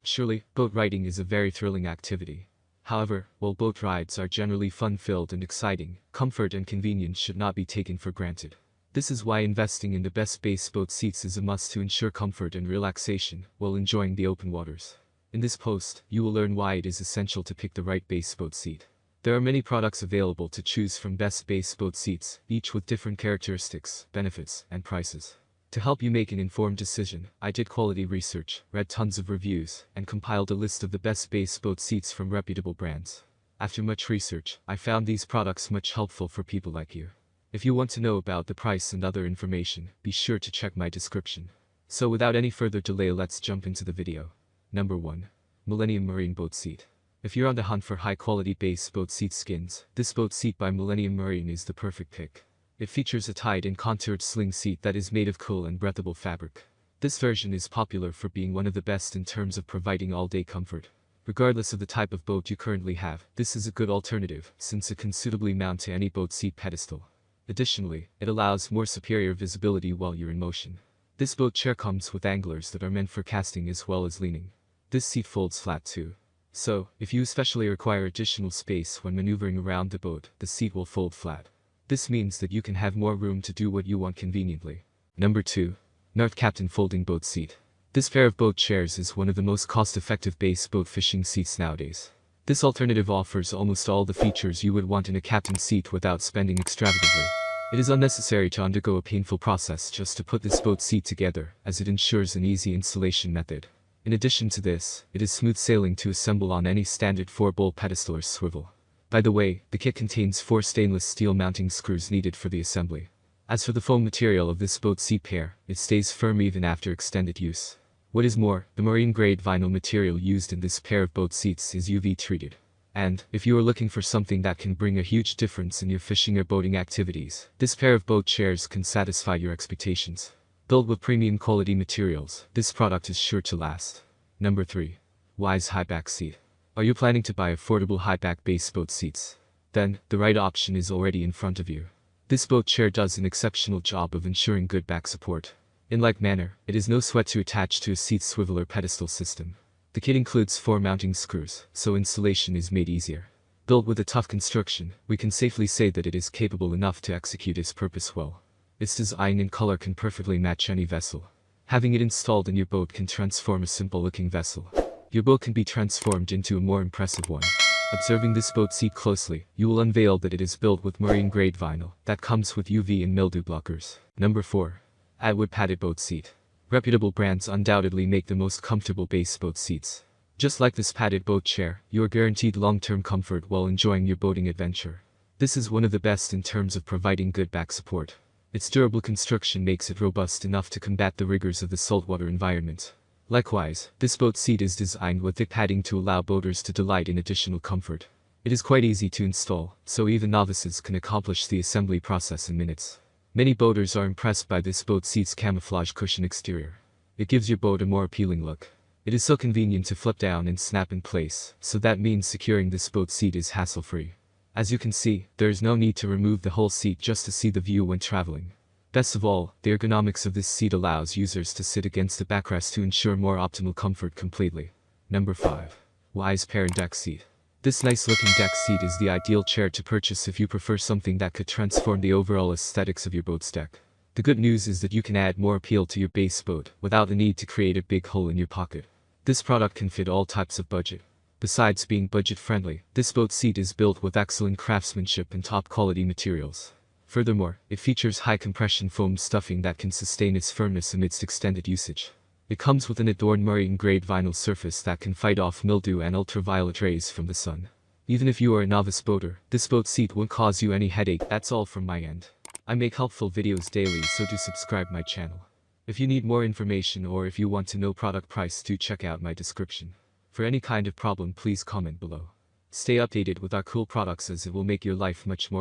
Surely, boat riding is a very thrilling activity. However, while boat rides are generally fun-filled and exciting, comfort and convenience should not be taken for granted. This is why investing in the best base boat seats is a must to ensure comfort and relaxation while enjoying the open waters. In this post, you will learn why it is essential to pick the right base boat seat. There are many products available to choose from best base boat seats, each with different characteristics, benefits, and prices. To help you make an informed decision, I did quality research, read tons of reviews, and compiled a list of the best base boat seats from reputable brands. After much research, I found these products much helpful for people like you. If you want to know about the price and other information, be sure to check my description. So without any further delay, let's jump into the video. Number 1. Millennium Marine Boat Seat. If you're on the hunt for high-quality base boat seat skins, this boat seat by Millennium Marine is the perfect pick. It features a tied and contoured sling seat that is made of cool and breathable fabric. This version is popular for being one of the best in terms of providing all-day comfort. Regardless of the type of boat you currently have, this is a good alternative since it can suitably mount to any boat seat pedestal. Additionally, it allows more superior visibility while you're in motion. This boat chair comes with anglers that are meant for casting as well as leaning. This seat folds flat too. So, if you especially require additional space when maneuvering around the boat, the seat will fold flat. This means that you can have more room to do what you want conveniently. Number 2. North Captain Folding Boat Seat. This pair of boat chairs is one of the most cost-effective base boat fishing seats nowadays. This alternative offers almost all the features you would want in a captain seat without spending extravagantly. It is unnecessary to undergo a painful process just to put this boat seat together, as it ensures an easy installation method. In addition to this, it is smooth sailing to assemble on any standard 4-bowl pedestal or swivel. By the way, the kit contains 4 stainless steel mounting screws needed for the assembly. As for the foam material of this boat seat pair, it stays firm even after extended use. What is more, the marine-grade vinyl material used in this pair of boat seats is UV treated. And, if you are looking for something that can bring a huge difference in your fishing or boating activities, this pair of boat chairs can satisfy your expectations. Built with premium quality materials, this product is sure to last. Number 3. Wise High-Back Seat. Are you planning to buy affordable high-back base boat seats? Then, the right option is already in front of you. This boat chair does an exceptional job of ensuring good back support. In like manner, it is no sweat to attach to a seat swivel or pedestal system. The kit includes 4 mounting screws, so installation is made easier. Built with a tough construction, we can safely say that it is capable enough to execute its purpose well. Its design and color can perfectly match any vessel. Having it installed in your boat can transform a simple-looking vessel. Your boat can be transformed into a more impressive one. Observing this boat seat closely, you will unveil that it is built with marine-grade vinyl that comes with UV and mildew blockers. Number 4. Atwood Padded Boat Seat. Reputable brands undoubtedly make the most comfortable base boat seats. Just like this padded boat chair, you are guaranteed long-term comfort while enjoying your boating adventure. This is one of the best in terms of providing good back support. Its durable construction makes it robust enough to combat the rigors of the saltwater environment. Likewise, this boat seat is designed with thick padding to allow boaters to delight in additional comfort. It is quite easy to install, so even novices can accomplish the assembly process in minutes. Many boaters are impressed by this boat seat's camouflage cushion exterior. It gives your boat a more appealing look. It is so convenient to flip down and snap in place, so that means securing this boat seat is hassle-free. As you can see, there is no need to remove the whole seat just to see the view when traveling. Best of all, the ergonomics of this seat allows users to sit against the backrest to ensure more optimal comfort completely. Number 5. Wise Parent Deck Seat. This nice-looking deck seat is the ideal chair to purchase if you prefer something that could transform the overall aesthetics of your boat's deck. The good news is that you can add more appeal to your base boat without the need to create a big hole in your pocket. This product can fit all types of budget. Besides being budget-friendly, this boat seat is built with excellent craftsmanship and top-quality materials. Furthermore, it features high-compression foam stuffing that can sustain its firmness amidst extended usage. It comes with an adorned marine-grade vinyl surface that can fight off mildew and ultraviolet rays from the sun. Even if you are a novice boater, this boat seat won't cause you any headache. That's all from my end. I make helpful videos daily, so do subscribe my channel. If you need more information or if you want to know product price, do check out my description. For any kind of problem, please comment below. Stay updated with our cool products as it will make your life much more easier.